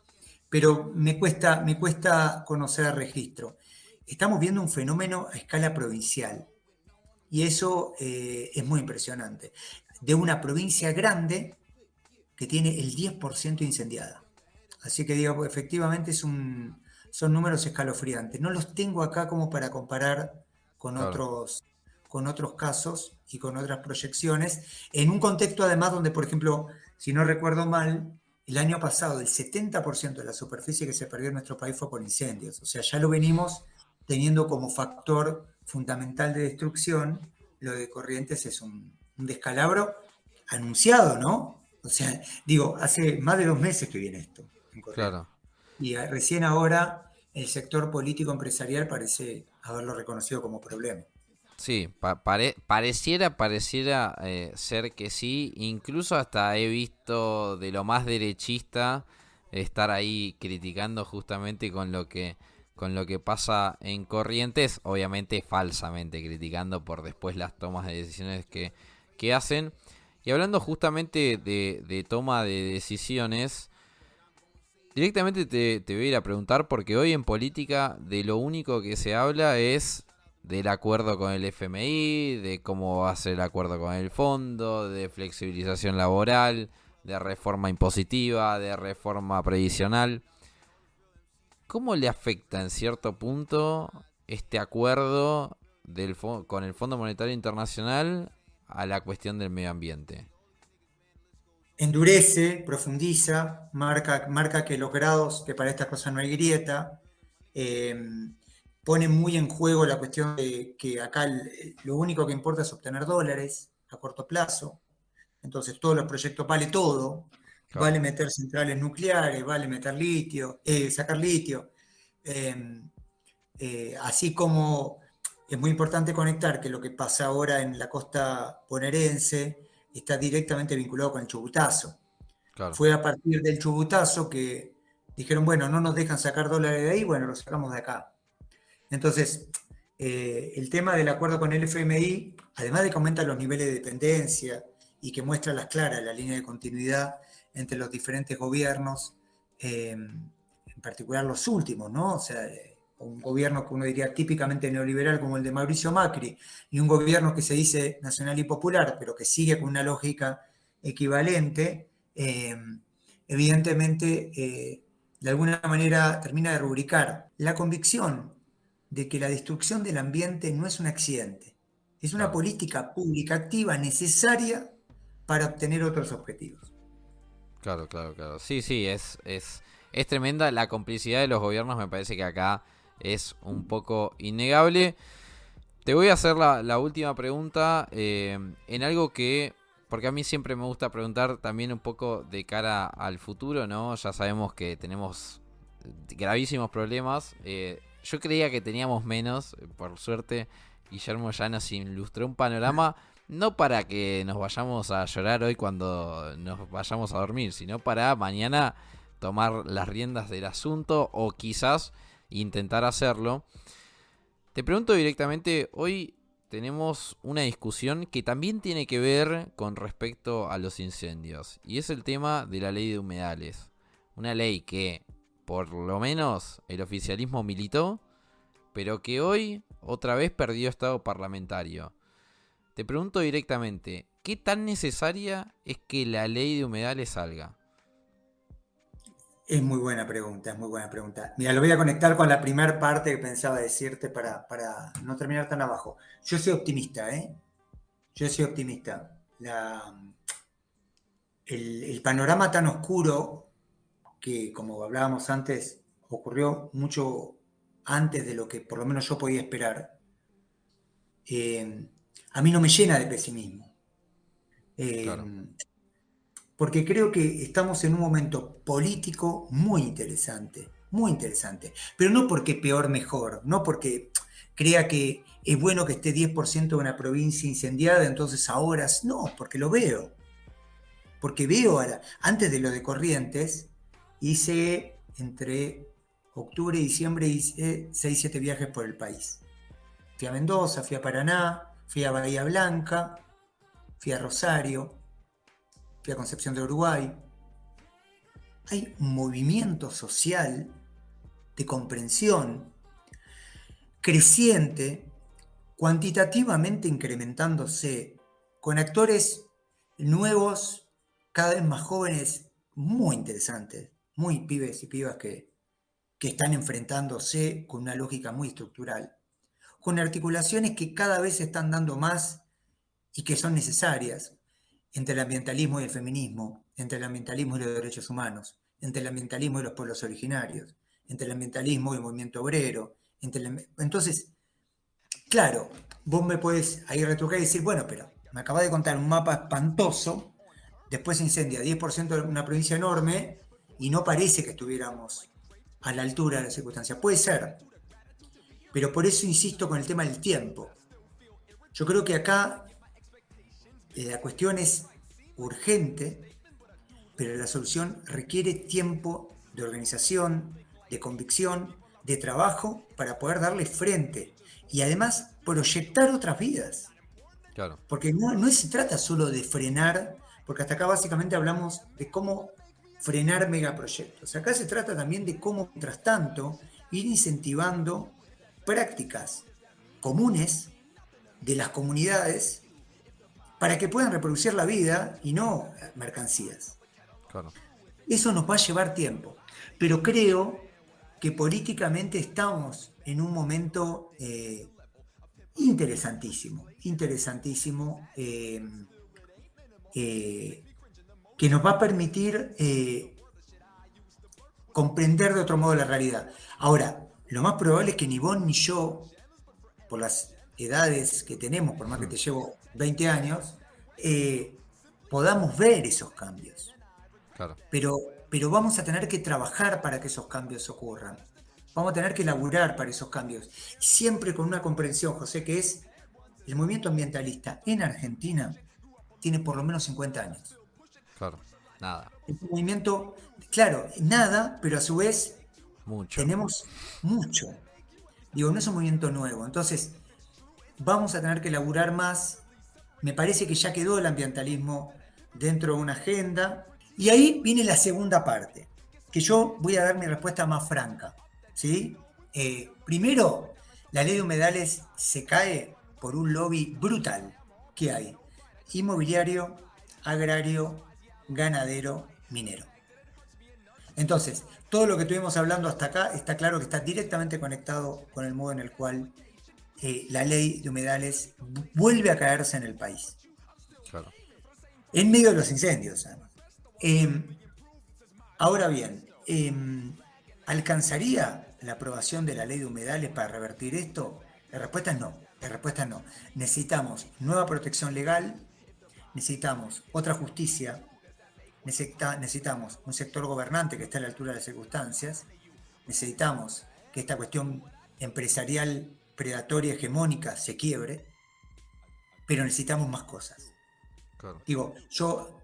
Pero me cuesta conocer el registro. Estamos viendo un fenómeno a escala provincial. Y eso es muy impresionante. De una provincia grande que tiene el 10% incendiada. Así que digo, efectivamente son números escalofriantes. No los tengo acá como para comparar con Claro. con otros casos y con otras proyecciones, en un contexto además donde, por ejemplo, si no recuerdo mal, el año pasado el 70% de la superficie que se perdió en nuestro país fue por incendios. O sea, ya lo venimos teniendo como factor fundamental de destrucción. Lo de Corrientes es un descalabro anunciado, ¿no? O sea, digo, hace más de 2 meses que viene esto en Corrientes. Claro. Y recién ahora el sector político empresarial parece haberlo reconocido como problema. Sí, pareciera ser que sí. Incluso hasta he visto de lo más derechista estar ahí criticando justamente con lo que pasa en Corrientes, obviamente falsamente criticando por después las tomas de decisiones que hacen. Y hablando justamente de toma de decisiones, directamente te voy a ir a preguntar porque hoy en política de lo único que se habla es del acuerdo con el FMI, de cómo va a ser el acuerdo con el fondo, de flexibilización laboral, de reforma impositiva, de reforma previsional. ¿Cómo le afecta en cierto punto este acuerdo con el Fondo Monetario Internacional a la cuestión del medio ambiente? Endurece, profundiza, marca que los grados, que para estas cosas no hay grieta, pone muy en juego la cuestión de que acá lo único que importa es obtener dólares a corto plazo. Entonces todos los proyectos vale todo, Claro. vale meter centrales nucleares, vale meter litio, sacar litio. Así como es muy importante conectar que lo que pasa ahora en la costa bonaerense está directamente vinculado con el Chubutazo. Claro. Fue a partir del Chubutazo que dijeron, bueno, no nos dejan sacar dólares de ahí, bueno, los sacamos de acá. Entonces, el tema del acuerdo con el FMI, además de que aumenta los niveles de dependencia y que muestra a las claras la línea de continuidad entre los diferentes gobiernos, en particular los últimos, ¿no? O sea, un gobierno que uno diría típicamente neoliberal como el de Mauricio Macri, y un gobierno que se dice nacional y popular, pero que sigue con una lógica equivalente, evidentemente, de alguna manera termina de rubricar la convicción de que la destrucción del ambiente no es un accidente, es una Claro. política pública activa necesaria para obtener otros objetivos. Claro. Sí, es tremenda. La complicidad de los gobiernos me parece que acá es un poco innegable. Te voy a hacer la última pregunta en algo que, porque a mí siempre me gusta preguntar también un poco de cara al futuro, ¿no? Ya sabemos que tenemos gravísimos problemas. Yo creía que teníamos menos, por suerte Guillermo ya nos ilustró un panorama, no para que nos vayamos a llorar hoy cuando nos vayamos a dormir, sino para mañana tomar las riendas del asunto o quizás intentar hacerlo. Te pregunto directamente, hoy tenemos una discusión que también tiene que ver con respecto a los incendios, y es el tema de la ley de humedales. Una ley que por lo menos el oficialismo militó, pero que hoy otra vez perdió estado parlamentario. Te pregunto directamente, ¿qué tan necesaria es que la ley de humedales salga? Es muy buena pregunta, es muy buena pregunta. Mira, lo voy a conectar con la primera parte que pensaba decirte para no terminar tan abajo. Yo soy optimista, ¿eh? Yo soy optimista. El panorama tan oscuro que, como hablábamos antes, ocurrió mucho antes de lo que por lo menos yo podía esperar, a mí no me llena de pesimismo. Claro. Porque creo que estamos en un momento político muy interesante, pero no porque peor mejor, no porque crea que es bueno que esté 10% de una provincia incendiada, entonces ahora, no, porque lo veo, porque veo, antes de lo de Corrientes, hice entre octubre y diciembre, hice 6-7 viajes por el país. Fui a Mendoza, fui a Paraná, fui a Bahía Blanca, fui a Rosario, fui a Concepción de Uruguay. Hay un movimiento social de comprensión creciente, cuantitativamente incrementándose, con actores nuevos, cada vez más jóvenes, muy interesantes, muy pibes y pibas que están enfrentándose con una lógica muy estructural, con articulaciones que cada vez se están dando más y que son necesarias, entre el ambientalismo y el feminismo, entre el ambientalismo y los derechos humanos, entre el ambientalismo y los pueblos originarios, entre el ambientalismo y el movimiento obrero. Entonces, claro, vos me podés ahí retrucar y decir, bueno, pero me acabas de contar un mapa espantoso, después se incendia 10% de una provincia enorme y no parece que estuviéramos a la altura de la circunstancia. Puede ser, pero por eso insisto con el tema del tiempo. Yo creo que acá la cuestión es urgente, pero la solución requiere tiempo de organización, de convicción, de trabajo para poder darle frente y además proyectar otras vidas. Claro, Porque no se trata solo de frenar, porque hasta acá básicamente hablamos de cómo frenar megaproyectos. Acá se trata también de cómo, mientras tanto, ir incentivando prácticas comunes de las comunidades para que puedan reproducir la vida y no mercancías. claro. Eso nos va a llevar tiempo, pero creo que políticamente estamos en un momento interesantísimo, que nos va a permitir comprender de otro modo la realidad. Ahora, lo más probable es que ni vos ni yo, por las edades que tenemos, por más que te llevo 20 años, podamos ver esos cambios. Claro. Pero vamos a tener que trabajar para que esos cambios ocurran. Vamos a tener que laburar para esos cambios. Siempre con una comprensión, José, que es el movimiento ambientalista en Argentina tiene por lo menos 50 años. Claro, nada. Es un movimiento, claro, nada, pero a su vez Mucho. tenemos mucho. Digo, no es un movimiento nuevo. Entonces, vamos a tener que laburar más. Me parece que ya quedó el ambientalismo dentro de una agenda. Y ahí viene la segunda parte, que yo voy a dar mi respuesta más franca. ¿Sí? Primero, la ley de humedales se cae por un lobby brutal que hay. Inmobiliario, agrario, ganadero, minero. Entonces, todo lo que estuvimos hablando hasta acá está claro que está directamente conectado con el modo en el cual la ley de humedales vuelve a caerse en el país. Claro. En medio de los incendios, además. Ahora bien, ¿alcanzaría la aprobación de la ley de humedales para revertir esto? La respuesta es no. La respuesta es no. Necesitamos nueva protección legal, necesitamos otra justicia, necesitamos un sector gobernante que esté a la altura de las circunstancias, necesitamos que esta cuestión empresarial predatoria hegemónica se quiebre, pero necesitamos más cosas. Claro. Digo,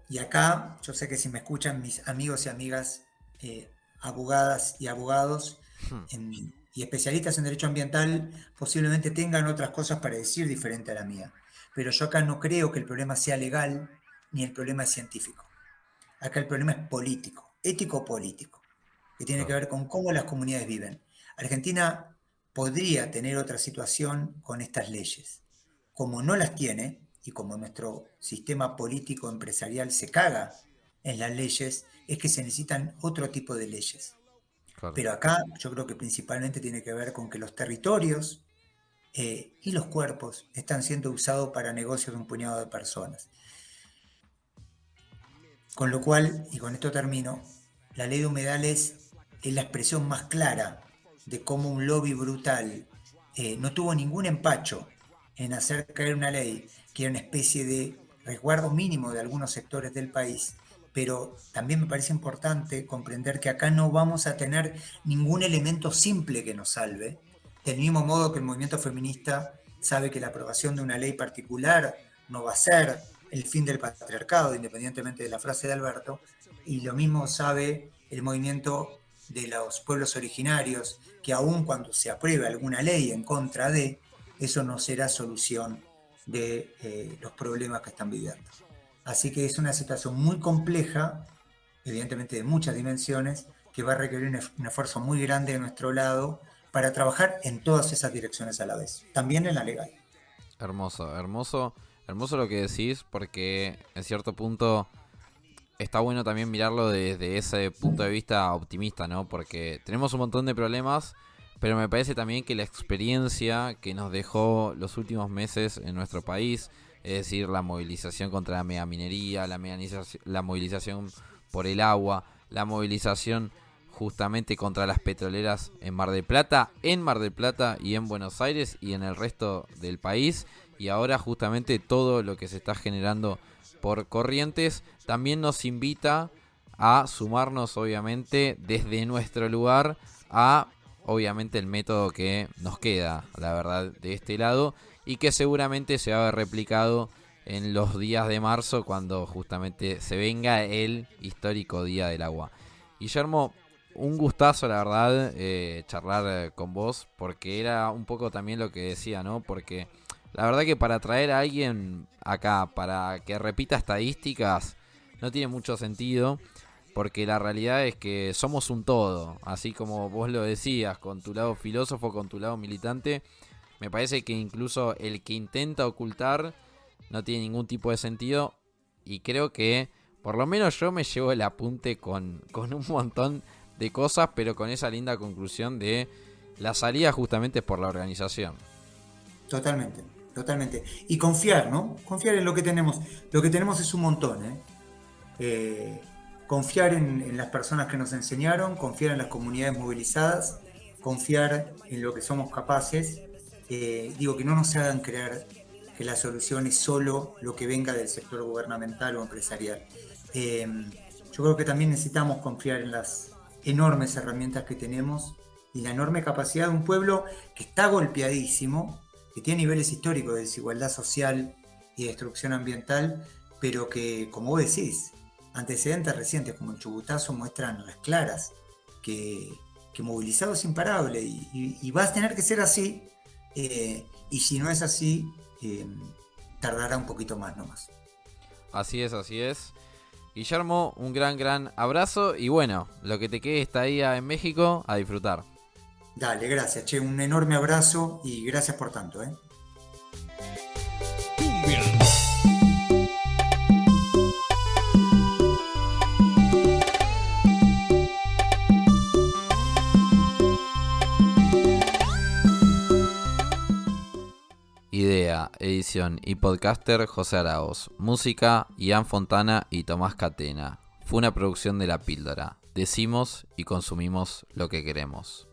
y acá, yo sé que si me escuchan mis amigos y amigas, abogadas y abogados y especialistas en derecho ambiental, posiblemente tengan otras cosas para decir diferente a la mía. Pero yo acá no creo que el problema sea legal ni el problema es científico. Acá el problema es político, ético-político, que tiene que ver con cómo las comunidades viven. Argentina podría tener otra situación con estas leyes. Como no las tiene, y como nuestro sistema político empresarial se caga en las leyes, es que se necesitan otro tipo de leyes. Claro. Pero acá yo creo que principalmente tiene que ver con que los territorios y los cuerpos están siendo usados para negocios de un puñado de personas. Con lo cual, y con esto termino, la ley de humedales es la expresión más clara de cómo un lobby brutal no tuvo ningún empacho en hacer caer una ley que era una especie de resguardo mínimo de algunos sectores del país, pero también me parece importante comprender que acá no vamos a tener ningún elemento simple que nos salve, del mismo modo que el movimiento feminista sabe que la aprobación de una ley particular no va a ser el fin del patriarcado, independientemente de la frase de Alberto, y lo mismo sabe el movimiento de los pueblos originarios, que aun cuando se apruebe alguna ley en contra de, eso no será solución de los problemas que están viviendo. Así que es una situación muy compleja, evidentemente de muchas dimensiones, que va a requerir un esfuerzo muy grande de nuestro lado para trabajar en todas esas direcciones a la vez, también en la legal. Hermoso, hermoso, hermoso lo que decís, porque en cierto punto está bueno también mirarlo desde ese punto de vista optimista, ¿no? Porque tenemos un montón de problemas, pero me parece también que la experiencia que nos dejó los últimos meses en nuestro país, es decir, la movilización contra la megaminería, la movilización por el agua, la movilización justamente contra las petroleras en Mar del Plata y en Buenos Aires y en el resto del país, y ahora justamente todo lo que se está generando por Corrientes, también nos invita a sumarnos obviamente desde nuestro lugar a obviamente el método que nos queda, la verdad, de este lado, y que seguramente se va a ver replicado en los días de marzo cuando justamente se venga el histórico Día del Agua. Guillermo, un gustazo la verdad charlar con vos, porque era un poco también lo que decía, ¿no? Porque la verdad que para traer a alguien acá, para que repita estadísticas, no tiene mucho sentido, porque la realidad es que somos un todo, así como vos lo decías, con tu lado filósofo, con tu lado militante. Me parece que incluso el que intenta ocultar no tiene ningún tipo de sentido, y creo que por lo menos yo me llevo el apunte con un montón de cosas, pero con esa linda conclusión de la salida justamente por la organización. Totalmente, totalmente. Y confiar, ¿no? Confiar en lo que tenemos. Lo que tenemos es un montón, ¿eh? Confiar en las personas que nos enseñaron, confiar en las comunidades movilizadas, confiar en lo que somos capaces. Digo, que no nos hagan creer que la solución es solo lo que venga del sector gubernamental o empresarial. Yo creo que también necesitamos confiar en las enormes herramientas que tenemos y la enorme capacidad de un pueblo que está golpeadísimo, que tiene niveles históricos de desigualdad social y destrucción ambiental, pero que, como vos decís, antecedentes recientes como el Chubutazo muestran a las claras que movilizado es imparable y va a tener que ser así, y si no es así, tardará un poquito más nomás. Así es, así es. Guillermo, un gran abrazo y bueno, lo que te quede esta día en México, a disfrutar. Dale, gracias, che, un enorme abrazo y gracias por tanto, ¿eh? Idea, edición y podcaster José Araoz. Música Ian Fontana y Tomás Catena. Fue una producción de La Píldora. Decimos y consumimos lo que queremos.